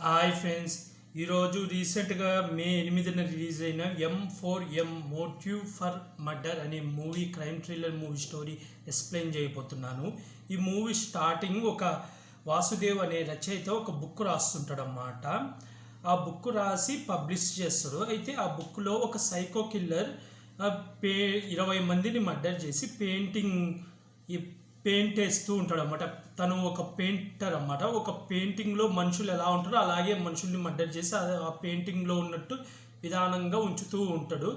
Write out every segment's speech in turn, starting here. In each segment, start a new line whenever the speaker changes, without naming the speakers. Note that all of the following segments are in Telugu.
హాయ్ ఫ్రెండ్స్, ఈరోజు రీసెంట్గా మే 8న రిలీజ్ అయిన M4M మోటివ్ ఫర్ మర్డర్ అనే movie, crime thriller movie story explain చేయబోతున్నాను. ఈ మూవీ స్టార్టింగ్ ఒక వాసుదేవ్ అనే రచయిత ఒక బుక్ రాస్తుంటాడు అన్నమాట. ఆ బుక్ రాసి పబ్లిష్ చేస్తాడు. అయితే ఆ బుక్లో ఒక సైకో కిల్లర్ 20 మందిని మర్డర్ చేసి పెయింట్ వేస్తూ ఉంటాడు అన్నమాట. తను ఒక పెయింటర్ అన్నమాట. ఒక పెయింటింగ్లో మనుషులు ఎలా ఉంటారో అలాగే మనుషుల్ని మర్డర్ చేసి ఆ పెయింటింగ్లో ఉన్నట్టు విధానంగా ఉంచుతూ ఉంటాడు.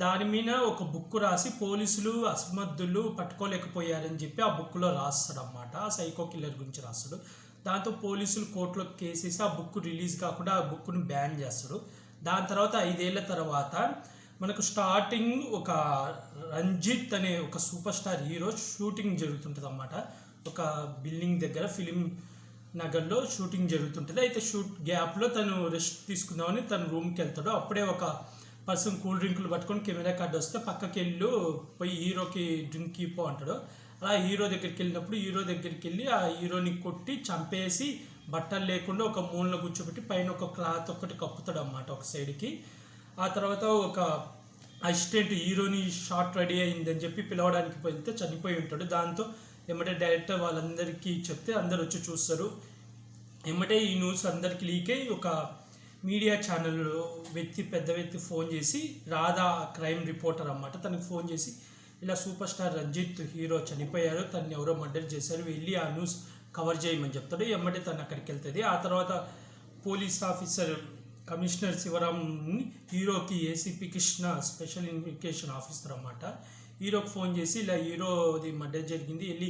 దాని మీద ఒక బుక్ రాసి పోలీసులు అసమర్థులు పట్టుకోలేకపోయారని చెప్పి ఆ బుక్లో రాస్తాడు అన్నమాట. ఆ సైకో కిల్లర్ గురించి రాస్తాడు. దాంతో పోలీసులు కోర్టులో కేసేసి ఆ బుక్ రిలీజ్ కాకుండా ఆ బుక్ను బ్యాన్ చేస్తాడు. దాని తర్వాత 5 ఏళ్ల తర్వాత మనకు స్టార్టింగ్ ఒక రంజిత్ అనే ఒక సూపర్ స్టార్ హీరో షూటింగ్ జరుగుతుంటుంది అన్నమాట. ఒక బిల్డింగ్ దగ్గర ఫిలిం నగర్లో షూటింగ్ జరుగుతుంటుంది. అయితే షూట్ గ్యాప్లో తను రెస్ట్ తీసుకుందామని తను రూమ్కి వెళ్తాడు. అప్పుడే ఒక పర్సన్ కూల్ డ్రింకులు పట్టుకొని కెమెరా కార్డు వస్తే పక్కకి పోయి హీరోకి డ్రింక్ ఇప్పో అంటాడు. అలా హీరో దగ్గరికి వెళ్ళినప్పుడు హీరో దగ్గరికి వెళ్ళి ఆ హీరోని కొట్టి చంపేసి బట్టలు లేకుండా ఒక మూలలో కూర్చోబెట్టి పైన ఒక క్లాత్ ఒకటి కప్పుతాడు అన్నమాట ఒక సైడ్కి. ఆ తర్వాత ఒక అసిస్టెంట్ హీరోని షాట్ రెడీ అయిందని చెప్పి పిలవడానికి వెళ్తే చనిపోయి ఉంటాడు. దాంతో ఎమ్మటే డైరెక్టర్ వాళ్ళందరికీ చెప్తే అందరు వచ్చి చూస్తారు. ఎమ్మటే ఈ న్యూస్ అందరికి లీక్ అయ్యి ఒక మీడియా ఛానల్ పెద్ద వ్యక్తి ఫోన్ చేసి, రాధా క్రైమ్ రిపోర్టర్ అన్నమాట, తనకు ఫోన్ చేసి ఇలా సూపర్ స్టార్ రంజిత్ హీరో చనిపోయారు, తను ఎవరో మర్డర్ చేశారు, వెళ్ళి ఆ న్యూస్ కవర్ చేయమని చెప్తాడు. ఎమ్మటే తను అక్కడికి వెళ్తుంది. ఆ తర్వాత పోలీస్ ఆఫీసర్ కమిషనర్ శివరామ్ని హీరోకి ACP Krishna special investigation officer అన్నమాట, హీరోకి ఫోన్ చేసి ఇలా హీరోది మర్డర్ జరిగింది, వెళ్ళి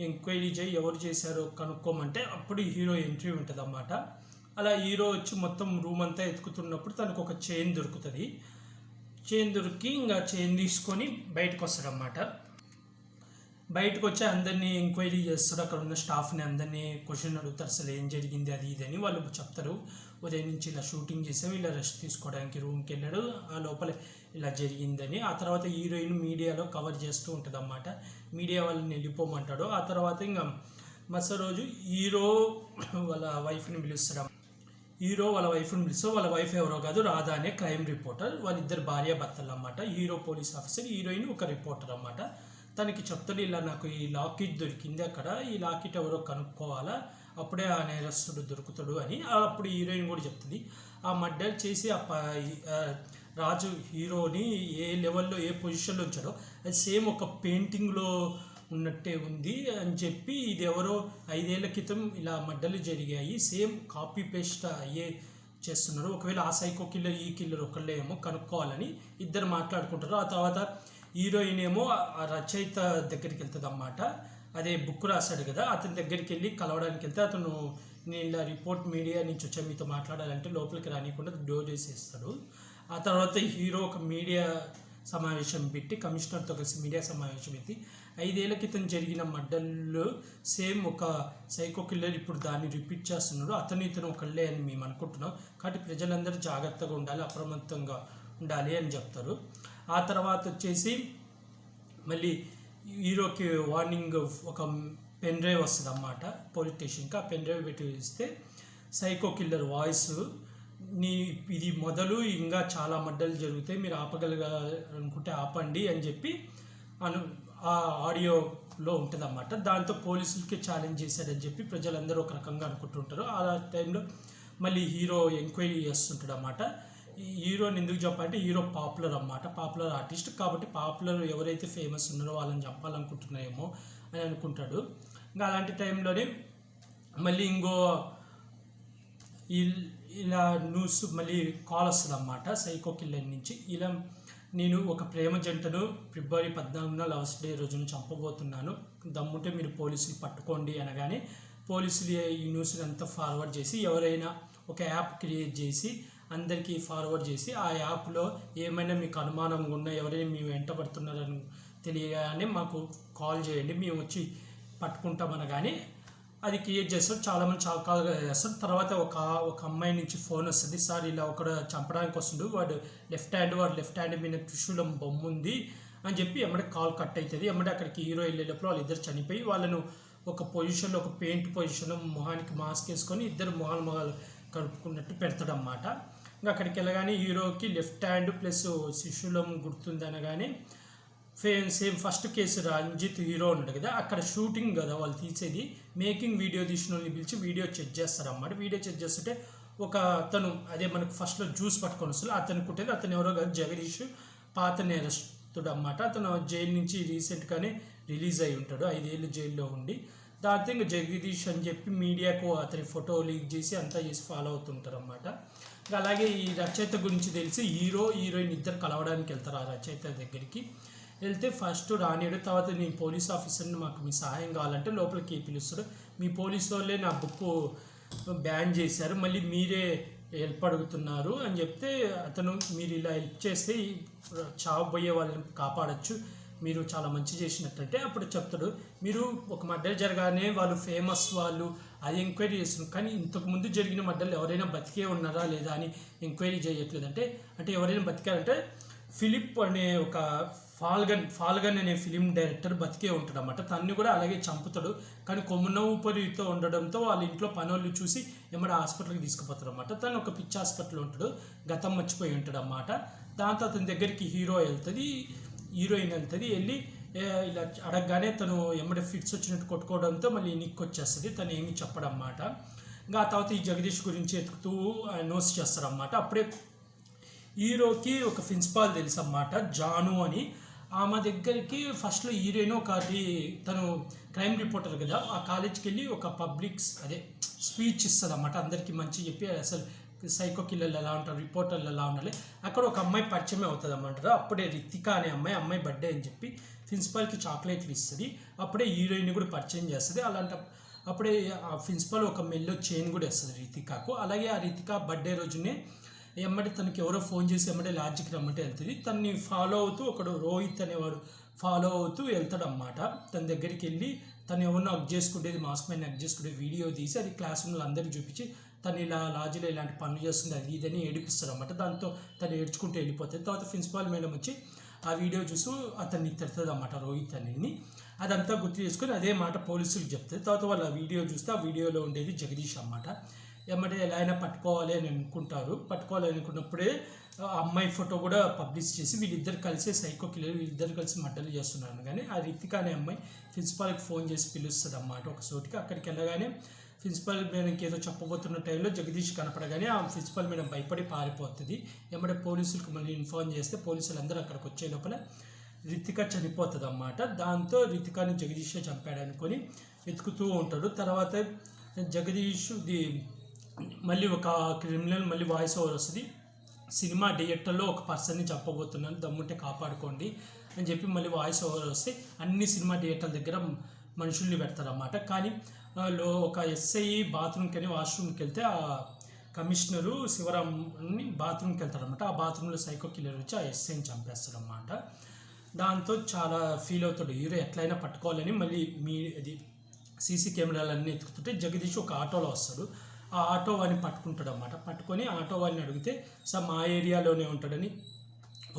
ఎంక్వైరీ చేయి, ఎవరు చేశారో కనుక్కోమంటే అప్పుడు హీరో ఎంట్రీ ఉంటుంది అన్నమాట. అలా హీరో వచ్చి మొత్తం రూమ్ అంతా ఎత్తుకుతున్నప్పుడు తనకు ఒక చైన్ దొరుకుతుంది. చైన్ దొరికి ఇంకా చైన్ తీసుకొని బయటకు వస్తాడన్నమాట. బయటకు వచ్చి అందరినీ ఎంక్వైరీ చేస్తారు. అక్కడ ఉన్న స్టాఫ్ని అందరినీ క్వశ్చన్ అడుగుతారు, అసలు ఏం జరిగింది అది ఇదని. వాళ్ళు చెప్తారు, ఉదయం నుంచి ఇలా షూటింగ్ చేసాము, ఇలా రెస్ట్ తీసుకోవడానికి రూమ్కి వెళ్ళాడు, ఆ లోపల ఇలా జరిగిందని. ఆ తర్వాత హీరోయిన్ మీడియాలో కవర్ చేస్తూ ఉంటుంది అన్నమాట. మీడియా వాళ్ళని వెళ్ళిపోమంటాడు. ఆ తర్వాత ఇంకా మరుసటి రోజు హీరో వాళ్ళ వైఫ్ని పిలుస్తాడు. వాళ్ళ వైఫ్ ఎవరో కాదు, రాధా అనే క్రైమ్ రిపోర్టర్. వాళ్ళిద్దరు భార్య భర్తలు అన్నమాట. హీరో పోలీస్ ఆఫీసర్, హీరోయిన్ ఒక రిపోర్టర్ అన్నమాట. తనకి చెప్తాడు, ఇలా నాకు ఈ లాకెట్ దొరికింది, అక్కడ ఈ లాకెట్ ఎవరో కనుక్కోవాలా, అప్పుడే ఆ నేరస్తుడు దొరుకుతాడు అని. అప్పుడు హీరోయిన్ కూడా చెప్తుంది. ఆ మర్డర్ చేసి రాజు హీరోని ఏ లెవెల్లో ఏ పొజిషన్లో ఉంచాడో అది సేమ్ ఒక పెయింటింగ్లో ఉన్నట్టే ఉంది అని చెప్పి, ఇది ఎవరో 5 ఏళ్ల క్రితం ఇలా మర్డర్లు జరిగాయి, సేమ్ కాపీ పేస్ట్ అయ్యే చేస్తున్నారు, ఒకవేళ ఆ సైకో కిల్లర్ ఈ కిల్లర్ ఒకళ్ళే ఏమో కనుక్కోవాలని ఇద్దరు మాట్లాడుకుంటారు. ఆ తర్వాత హీరోయిన్ ఏమో ఆ రచయిత దగ్గరికి వెళ్తుంది అన్నమాట. అదే బుక్ రాశాడు కదా, అతని దగ్గరికి వెళ్ళి కలవడానికి వెళ్తే అతను, నేను ఇలా రిపోర్ట్ మీడియా నుంచి వచ్చా, మీతో మాట్లాడాలంటే లోపలికి రానికుండా డోర్ వేసేస్తాడు. ఆ తర్వాత హీరో ఒక మీడియా సమావేశం పెట్టి, కమిషనర్తో కలిసి మీడియా సమావేశం పెట్టి 5 ఏళ్ల క్రితం జరిగిన మర్డర్లు సేమ్ ఒక సైకో కిల్లర్ ఇప్పుడు దాన్ని రిపీట్ చేస్తున్నాడు, ఇతను ఒకళ్ళే అని మేము అనుకుంటున్నాం, కాబట్టి ప్రజలందరూ జాగ్రత్తగా ఉండాలి, అప్రమత్తంగా ఉండాలి అని చెప్తారు. ఆ తర్వాత వచ్చేసి మళ్ళీ హీరోకి వార్నింగ్, ఒక పెన్ డ్రైవ్ వస్తుంది అన్నమాట పోలీస్ స్టేషన్కి. ఆ పెన్ డ్రైవ్ పెట్టి ఇస్తే సైకో కిల్లర్ వాయిస్, ఇది మొదలు ఇంకా చాలా మర్డర్లు జరుగుతాయి, మీరు ఆపగలగాలనుకుంటే ఆపండి అని చెప్పి ఆ ఆడియోలో ఉంటుంది అన్నమాట. దాంతో పోలీసులకి ఛాలెంజ్ చేశాడని చెప్పి ప్రజలందరూ ఒక రకంగా అనుకుంటుంటారు. ఆ టైంలో మళ్ళీ హీరో ఎంక్వైరీ చేస్తుంటాడు అన్నమాట. హీరోని ఎందుకు చెప్పాలంటే హీరో పాపులర్ అన్నమాట, పాపులర్ ఆర్టిస్ట్, కాబట్టి పాపులర్ ఎవరైతే ఫేమస్ ఉన్నారో వాళ్ళని చంపాలనుకుంటున్నాయేమో అని అనుకుంటాడు. ఇంకా అలాంటి టైంలోనే మళ్ళీ ఇలా న్యూస్ మళ్ళీ కాల్ వస్తుంది అన్నమాట సైకో కిల్లర్ నుంచి. ఇలా నేను ఒక ప్రేమ జంటను ఫిబ్రవరి 14న లవర్స్ డే రోజున చంపబోతున్నాను, దమ్ముంటే మీరు పోలీసులు పట్టుకోండి అనగానే పోలీసులు ఈ న్యూస్ని అంతా ఫార్వర్డ్ చేసి, ఎవరైనా ఒక యాప్ క్రియేట్ చేసి అందరికీ ఫార్వర్డ్ చేసి, ఆ యాప్లో ఏమైనా మీకు అనుమానంగా ఉన్నా, ఎవరైనా మేము వెంట పడుతున్నారని తెలియగానే మాకు కాల్ చేయండి, మేము వచ్చి పట్టుకుంటామనగానే అది క్రియేట్ చేస్తారు. చాలామంది చాలాగా చేస్తారు. తర్వాత ఒక అమ్మాయి నుంచి ఫోన్ వస్తుంది, సార్ ఇలా ఒకడు చంపడానికి వస్తుండు, వాడు లెఫ్ట్ హ్యాండ్ మీద త్రిశూలం బొమ్మ ఉంది అని చెప్పి ఎమ్మడే కాల్ కట్ అవుతుంది. ఎమ్మడే అక్కడికి హీరో వెళ్ళేటప్పుడు వాళ్ళిద్దరు చనిపోయి, వాళ్ళను ఒక పొజిషన్లో, ఒక పెయింట్ పొజిషన్లో మొహానికి మాస్క్ వేసుకొని ఇద్దరు మొహాలు కలుపుకున్నట్టు పెడతాడన్నమాట. ఇంకా అక్కడికి వెళ్ళగానే హీరోకి లెఫ్ట్ హ్యాండ్ ప్లస్ శిశులం గుర్తుంది అనగానే same first case Ranjith hero ఉన్నాడు కదా, అక్కడ షూటింగ్ కదా వాళ్ళు తీసేది, మేకింగ్ వీడియో తీసిన వాళ్ళని పిలిచి వీడియో చెక్ చేస్తారన్నమాట. వీడియో చెక్ చేస్తుంటే ఒక అతను అదే మనకు ఫస్ట్లో జ్యూస్ పట్టుకొని వస్తుంది అతను కుట్టేది, అతను ఎవరో కాదు జగదీష్, పాత నేరస్తుడు అన్నమాట. అతను జైలు నుంచి రీసెంట్గానే రిలీజ్ అయి ఉంటాడు, 5 ఏళ్ళు జైల్లో ఉండి. దాంతో ఇంకా జగదీష్ అని చెప్పి మీడియాకు అతని ఫోటో లీక్ చేసి అంతా చేసి ఫాలో అవుతుంటారు అన్నమాట. ఇంకా అలాగే ఈ రచయిత గురించి తెలిసి హీరో హీరోయిన్ ఇద్దరు కలవడానికి వెళ్తారు ఆ రచయిత దగ్గరికి. వెళ్తే ఫస్ట్ రానియడు, తర్వాత నేను పోలీస్ ఆఫీసర్ని, మాకు మీ సహాయం కావాలంటే లోపలికి పిలుస్తాడు. మీ పోలీసు వాళ్ళే నా బుక్ బ్యాన్ చేశారు, మళ్ళీ మీరే హెల్ప్ అడుగుతున్నారు అని చెప్తే అతను మీరు ఇలా హెల్ప్ చేస్తే చావబోయే వాళ్ళని కాపాడచ్చు, మీరు చాలా మంచి చేసినట్టంటే అప్పుడు చెప్తాడు, మీరు ఒక మర్డర్ జరగానే వాళ్ళు ఫేమస్ వాళ్ళు అది ఎంక్వైరీ చేస్తున్నారు, కానీ ఇంతకుముందు జరిగిన మర్డర్లు ఎవరైనా బతికే ఉన్నారా లేదా అని ఎంక్వైరీ చేయట్లేదు. అంటే ఎవరైనా బతికారంటే ఫిలిప్ అనే ఒక ఫాల్గన్ అనే ఫిలిం డైరెక్టర్ బతికే ఉంటాడు అన్నమాట. తన్ని కూడా అలాగే చంపుతాడు, కానీ కొమ్మున ఊపిరితో ఉండడంతో వాళ్ళ ఇంట్లో పనులు చూసి ఎమ్మడ హాస్పిటల్కి తీసుకుపోతాడు అన్నమాట. తను ఒక పిచ్చి హాస్పిటల్ ఉంటాడు, గతం మర్చిపోయి ఉంటాడు అన్నమాట. దాంతో అతని దగ్గరికి హీరోయిన్ వెళ్తుంది, వెళ్ళి ఇలా అడగగానే తను ఎమ్మడ ఫిట్స్ వచ్చినట్టు కొట్టుకోవడంతో మళ్ళీ నిక్కి వచ్చేస్తుంది, తను ఏమి చెప్పడన్నమాట. ఇంకా ఆ తర్వాత ఈ జగదీష్ గురించి ఎతుకుతూ నోస్ చేస్తారన్నమాట. అప్పుడే హీరోకి ఒక ప్రిన్సిపాల్ తెలుసు అన్నమాట, జాను అని. ఆమె దగ్గరికి ఫస్ట్లో హీరోయిన్ ఒకటి తను క్రైమ్ రిపోర్టర్ కదా, ఆ కాలేజ్కి వెళ్ళి ఒక స్పీచ్ ఇస్తుంది అన్నమాట, అందరికీ మంచి చెప్పి అసలు సైకో కిల్లర్లు ఎలా ఉంటారు, రిపోర్టర్లు ఎలా ఉండాలి. అక్కడ ఒక అమ్మాయి పరిచయం అవుతుంది అన్నమాట. అప్పుడే రితిక అనే అమ్మాయి బర్త్డే అని చెప్పి ప్రిన్సిపాల్కి చాక్లెట్లు ఇస్తుంది. అప్పుడే హీరోయిన్ కూడా పరిచయం చేస్తుంది. అప్పుడే ఆ ప్రిన్సిపాల్ ఒక మెల్లో చైన్ కూడా ఇస్తుంది రితికకు. అలాగే ఆ రితిక బర్త్డే రోజునే ఎమ్మడి తనకి ఎవరో ఫోన్ చేసి ఎమ్మడే లాడ్జికి రమ్మంటే వెళ్తుంది. తనని ఫాలో అవుతూ ఒకడు రోహిత్ అనేవాడు ఫాలో అవుతూ వెళ్తాడు అన్నమాట. తన దగ్గరికి వెళ్ళి తను ఎవరినో హగ్ చేసుకుంటేది, మాస్క్ పైన హగ్ చేసుకుంటే వీడియో తీసి అది క్లాస్ రూమ్లో అందరికి చూపించి తను ఇలా లాడ్జిలో ఇలాంటి పనులు చేస్తుంది అది ఇదని ఏడిపిస్తాడు అన్నమాట. దాంతో తను ఏడ్చుకుంటూ వెళ్ళిపోతుంది. తర్వాత ప్రిన్సిపాల్ మేడం వచ్చి ఆ వీడియో చూసి అతన్ని తిడుతుంది అన్నమాట, రోహిత్ అనేది. అదంతా గుర్తు చేసుకొని అదే మాట పోలీసులకు చెప్తుంది. తర్వాత వాళ్ళు ఆ వీడియో చూస్తే ఆ వీడియోలో ఉండేది జగదీష్ అన్నమాట. ఏమంటే ఎలా అయినా పట్టుకోవాలి అని అనుకుంటారు. పట్టుకోవాలి అనుకున్నప్పుడే అమ్మాయి ఫోటో కూడా పబ్లిష్ చేసి వీళ్ళిద్దరు కలిసే సైకో కిల్లర్, వీళ్ళిద్దరు కలిసి మర్డర్లు చేస్తున్నారు. కానీ ఆ రితిక అనే అమ్మాయి ప్రిన్సిపాల్కి ఫోన్ చేసి పిలుస్తుంది అన్నమాట ఒక చోటికి. అక్కడికి వెళ్ళగానే ప్రిన్సిపల్ మేడంకి ఏదో చెప్పబోతున్న టైంలో జగదీష్ కనపడగానే ఆ ప్రిన్సిపల్ మేడం భయపడి పారిపోతుంది. ఏమంటే పోలీసులకు మళ్ళీ ఇన్ఫార్మ్ చేస్తే పోలీసులు అందరూ అక్కడికి వచ్చే లోపల రితిక చనిపోతుంది అన్నమాట. దాంతో రితికాని జగదీషే చంపాడు అనుకొని వెతుకుతూ ఉంటాడు. తర్వాత జగదీష్ మళ్ళీ ఒక క్రిమినల్ మళ్ళీ వాయిస్ ఓవర్ వస్తుంది, సినిమా థియేటర్లో ఒక పర్సన్ని చంపబోతున్నాను, దమ్ముంటే కాపాడుకోండి అని చెప్పి మళ్ళీ వాయిస్ ఓవర్ వస్తే అన్ని సినిమా థియేటర్ల దగ్గర మనుషుల్ని పెడతారన్నమాట. కానీ ఒక ఎస్ఐ బాత్రూమ్కి అని వాష్రూమ్కి వెళ్తే ఆ కమిషనరు శివరామ్ని బాత్రూమ్కి వెళ్తారనమాట. ఆ బాత్రూంలో సైకో కిల్లర్ వచ్చి ఆ ఎస్ఐని చంపేస్తారన్నమాట. దాంతో చాలా ఫీల్ అవుతాడు హీరో, ఎట్లయినా పట్టుకోవాలని. మళ్ళీ సీసీ కెమెరాలన్నీ ఎత్తుకుతుంటే జగదీష్ ఒక ఆటోలో వస్తాడు. ఆ ఆటో వాడిని పట్టుకుంటాడు అన్నమాట. పట్టుకొని ఆటో వాడిని అడిగితే మా ఏరియాలోనే ఉంటాడని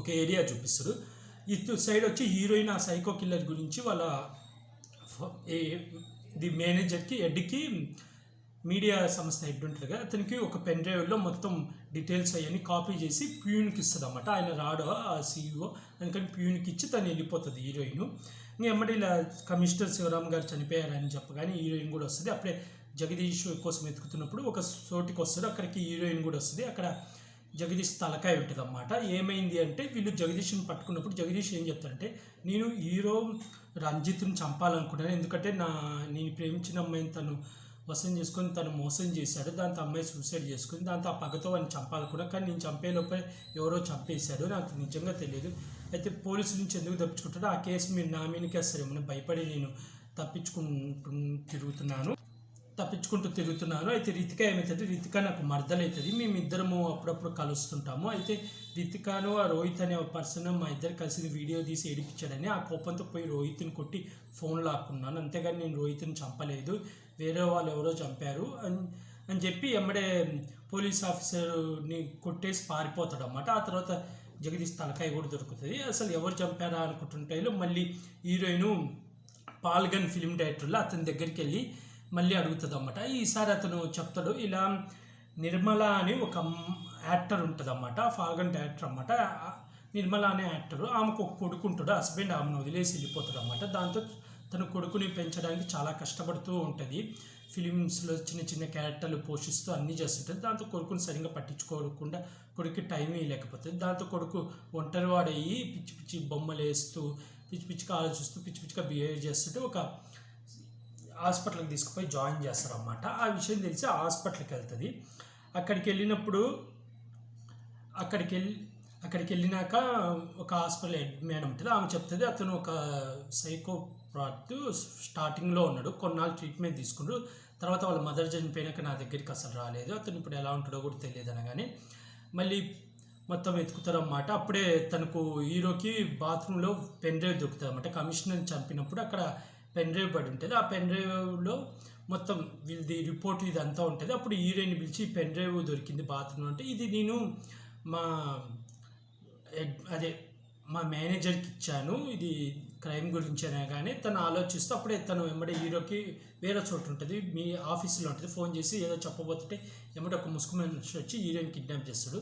ఒక ఏరియా చూపిస్తాడు. ఇటు సైడ్ వచ్చి హీరోయిన్ ఆ సైకో కిల్లర్ గురించి వాళ్ళ మేనేజర్కి హెడ్కి మీడియా సంస్థ హెడ్ ఉంటుంది కదా, అతనికి ఒక పెన్ డ్రైవ్లో మొత్తం డీటెయిల్స్ అవన్నీ కాపీ చేసి ప్యూన్కి ఇస్తుంది అన్నమాట. ఆయన రాడు ఆ సీఈఓ, అందుకని ప్యూన్కి ఇచ్చి తను వెళ్ళిపోతుంది హీరోయిన్. ఇంకా ఎమ్మడి ఇలా కమిషనర్ శివరామ్ గారు చనిపోయారని చెప్పగానే హీరోయిన్ కూడా వస్తుంది. అప్పుడే జగదీష్ కోసం వెతుకుతున్నప్పుడు ఒక చోటికి వస్తాడు, అక్కడికి హీరోయిన్ కూడా వస్తుంది. అక్కడ జగదీష్ తలకాయ ఉంటుంది అన్నమాట. ఏమైంది అంటే వీళ్ళు జగదీష్ని పట్టుకున్నప్పుడు జగదీష్ ఏం చెప్తాడంటే, నేను హీరో రంజిత్ని చంపాలనుకున్నాను, ఎందుకంటే నేను ప్రేమించిన అమ్మాయిని తను వసం చేసుకొని తను మోసం చేశాడు, దాంతో అమ్మాయి సూసైడ్ చేసుకుని దాంతో ఆ పగతో వాడిని చంపాలనుకున్నా, కానీ నేను చంపేలోపే ఎవరో చంపేశాడు, నాకు నిజంగా తెలియదు. అయితే పోలీసుల నుంచి ఎందుకు తప్పించుకుంటాడో ఆ కేసు మీరు నా మీదకే వస్తారేమో భయపడి నేను తప్పించుకుంటూ తిరుగుతున్నాను. అయితే రితిక ఏమవుతుంది, రితిక నాకు మర్దలవుతుంది, మేమిద్దరము అప్పుడప్పుడు కలుస్తుంటాము. అయితే రితికాను ఆ రోహిత్ అనే పర్సన్ మా ఇద్దరు కలిసి వీడియో తీసి ఏడిపించాడని ఆ కోపంతో పోయి రోహిత్ని కొట్టి ఫోన్ లాక్కున్నాను, అంతేగాని నేను రోహిత్ని చంపలేదు, వేరే వాళ్ళు ఎవరో చంపారు అని చెప్పి ఎమ్మడే పోలీస్ ఆఫీసర్ని కొట్టేసి పారిపోతాడు అన్నమాట. ఆ తర్వాత జగదీష్ తలకాయ కూడా దొరుకుతుంది. అసలు ఎవరు చంపారా అనుకుంటుంటాయిలో మళ్ళీ హీరోయిన్ పాల్గన్ ఫిలిం డైరెక్టర్లో అతని దగ్గరికి వెళ్ళి మళ్ళీ అడుగుతుంది అన్నమాట. ఈసారి అతను చెప్తాడు, ఇలా నిర్మల అని ఒక యాక్టర్ ఉంటుంది అన్నమాట, ఫాల్గంట్ యాక్టర్ అన్నమాట. నిర్మల అనే యాక్టర్, ఆమెకు ఒక కొడుకు ఉంటాడు, హస్బెండ్ ఆమెను వదిలేసి వెళ్ళిపోతాడు అన్నమాట. దాంతో తన కొడుకుని పెంచడానికి చాలా కష్టపడుతూ ఉంటుంది. ఫిలిమ్స్లో చిన్న చిన్న క్యారెక్టర్లు పోషిస్తూ అన్నీ చేస్తుంటుంది. దాంతో కొడుకుని సరిగ్గా పట్టించుకోకుండా కొడుకు టైమే లేకపోతుంది. దాంతో కొడుకు ఒంటరివాడయ్యి పిచ్చి పిచ్చి బొమ్మలు వేస్తూ పిచ్చి పిచ్చిగా ఆలోచిస్తూ పిచ్చి పిచ్చిగా బిహేవ్ చేస్తుంటే ఒక హాస్పిటల్కి తీసుకుపోయి జాయిన్ చేస్తారు అన్నమాట. ఆ విషయం తెలిసి ఆ హాస్పిటల్కి వెళ్తుంది. అక్కడికి వెళ్ళినాక ఒక హాస్పిటల్ హెడ్ మేడం ఉంటుంది, ఆమె చెప్తుంది అతను ఒక సైకోపాత్, స్టార్టింగ్లో ఉన్నాడు, కొన్నాళ్ళు ట్రీట్మెంట్ తీసుకున్నాడు, తర్వాత వాళ్ళ మదర్ చనిపోయినాక నా దగ్గరికి అసలు రాలేదు, అతను ఇప్పుడు ఎలా ఉంటాడో కూడా తెలియదు అనగానే మళ్ళీ మొత్తం వెతుకుతారు అన్నమాట. అప్పుడే తనకు హీరోకి బాత్రూంలో పెన్ డ్రైవ్ దొరుకుతుంది అన్నమాట. కమిషనర్ని చంపినప్పుడు అక్కడ పెన్ డ్రైవ్ పడి ఉంటుంది. ఆ పెన్ డ్రైవ్లో మొత్తం వీళ్ళది రిపోర్ట్ ఇదంతా ఉంటుంది. అప్పుడు హీరోయిన్ పిలిచి పెన్ డ్రైవ్ దొరికింది బాత్రూంలో అంటే, ఇది నేను మా మేనేజర్కి ఇచ్చాను, ఇది క్రైమ్ గురించి అనగానే తను ఆలోచిస్తూ అప్పుడే తను వెంబడే హీరోకి వేరే చోటు ఉంటుంది, మీ ఆఫీస్లో ఉంటుంది, ఫోన్ చేసి ఏదో చెప్పబోతుంటే వెంబడే ఒక ముసుగు మనిషి వచ్చి హీరోయిన్ కిడ్నాప్ చేస్తాడు.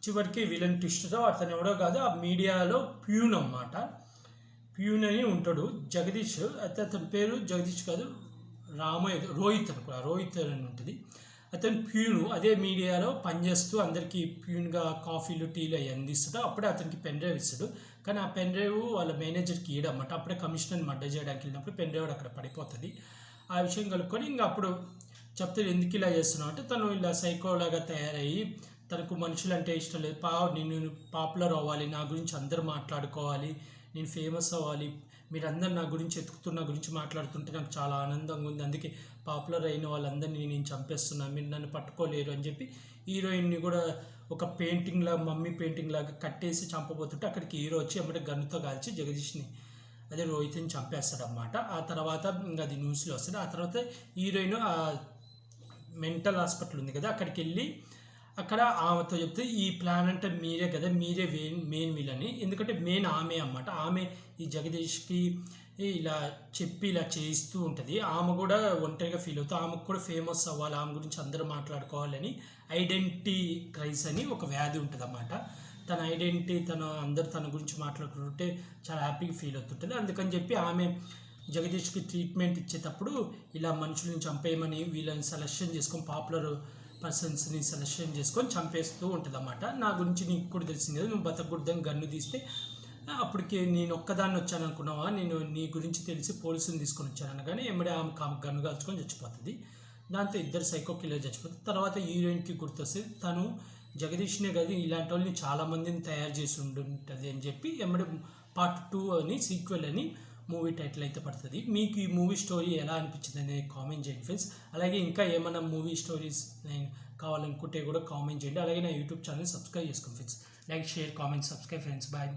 చివరికి విలన్ ట్విస్ట్తో అతను ఎవడో కాదు, ఆ మీడియాలో ప్యూన్ అన్నమాట. ప్యూన్ అని ఉంటాడు జగదీష్, అయితే అతని పేరు జగదీష్ కాదు, రోహిత్ అని ఉంటుంది. అతను ప్యూను అదే మీడియాలో పనిచేస్తూ అందరికీ ప్యూన్గా కాఫీలు టీలు అవి అందిస్తాడు. అప్పుడే అతనికి పెన్ డ్రైవ్ ఇస్తాడు, కానీ ఆ పెన్ డ్రైవ్ వాళ్ళ మేనేజర్కి ఇవ్వడమాట. అప్పుడే కమిషనర్ని మర్డర్ చేయడానికి వెళ్ళినప్పుడు పెన్ డ్రైవ్ అక్కడ పడిపోతుంది. ఆ విషయం కలుపుకొని ఇంకా అప్పుడు చెప్తే ఎందుకు ఇలా చేస్తున్నావు అంటే, తను ఇలా సైకోలాగా తయారయ్యి తనకు మనుషులు అంటే ఇష్టం లేదు, నేను పాపులర్ అవ్వాలి, నా గురించి అందరూ మాట్లాడుకోవాలి, నేను ఫేమస్ అవ్వాలి, మీరందరూ నా గురించి నా గురించి మాట్లాడుతుంటే నాకు చాలా ఆనందంగా ఉంది, అందుకే పాపులర్ అయిన వాళ్ళందరినీ నేను చంపేస్తున్నాను, మీరు నన్ను పట్టుకోలేరు అని చెప్పి హీరోయిన్ని కూడా ఒక మమ్మీ పెయింటింగ్ లాగా కట్టేసి చంపబోతుంటే అక్కడికి హీరో వచ్చి ఎమ్మటే గన్నుతో కాల్చి జగదీష్ని అదే రోహిత్ని చంపేస్తాడు అన్నమాట. ఆ తర్వాత ఇంకా అది న్యూస్లో వస్తుంది. ఆ తర్వాత హీరోయిన్ మెంటల్ హాస్పిటల్ ఉంది కదా, అక్కడికి వెళ్ళి అక్కడ ఆమెతో చెప్తే ఈ ప్లాన్ అంటే మీరే కదా, మీరే మెయిన్ విలని, ఎందుకంటే మెయిన్ ఆమె అన్నమాట. ఆమె ఈ జగదీష్కి ఇలా చెప్పి ఇలా చేయిస్తూ ఉంటుంది. ఆమె కూడా ఒంటరిగా ఫీల్ అవుతుంది, ఆమెకు కూడా ఫేమస్ అవ్వాలి, ఆమె గురించి అందరూ మాట్లాడుకోవాలని ఐడెంటిటీ క్రైస్ అని ఒక వ్యాధి ఉంటుంది అన్నమాట. తన ఐడెంటిటీ అందరూ తన గురించి మాట్లాడుకుంటుంటే చాలా హ్యాపీగా ఫీల్ అవుతుంటుంది. అందుకని చెప్పి ఆమె జగదీష్కి ట్రీట్మెంట్ ఇచ్చేటప్పుడు ఇలా మనుషులను చంపేయమని వీళ్ళని సెలెక్షన్ చేసుకొని పాపులర్ పర్సన్స్ని సెలెక్షన్ చేసుకొని చంపేస్తూ ఉంటుంది అన్నమాట. నా గురించి నీకు కూడా తెలిసింది కదా, నువ్వు బతకూడదని గన్ను తీస్తే అప్పటికి నేను ఒక్కదాన్ని వచ్చాను అనుకున్నావా, నేను నీ గురించి తెలిసి పోలీసుని తీసుకొని వచ్చాను అనగానే ఎమ్మడే ఆమె గన్ను కాల్చుకొని చచ్చిపోతుంది. దాంతో ఇద్దరు సైకో కిల్లర్ చచ్చిపోతుంది. తర్వాత హీరోయిన్కి గుర్తొస్తే తను జగదీష్నే కదా ఇలాంటి వాళ్ళని చాలామందిని తయారు చేసి ఉంటుంది అని చెప్పి ఎమ్మడే పార్ట్ 2 అని సీక్వెల్ అని మూవీ టైటిల్ అయితే పడుతుంది. మీకు ఈ మూవీ స్టోరీ ఎలా అనిపించింది అనేది కామెంట్ చేయండి ఫ్రెండ్స్. అలాగే ఇంకా ఏమైనా మూవీ స్టోరీస్ నేను కావాలనుకుంటే కూడా కామెంట్ చేయండి. అలాగే నా యూట్యూబ్ ఛానల్ సబ్స్క్రైబ్ చేసుకోండి friends. Like, share, comment, subscribe friends. Bye.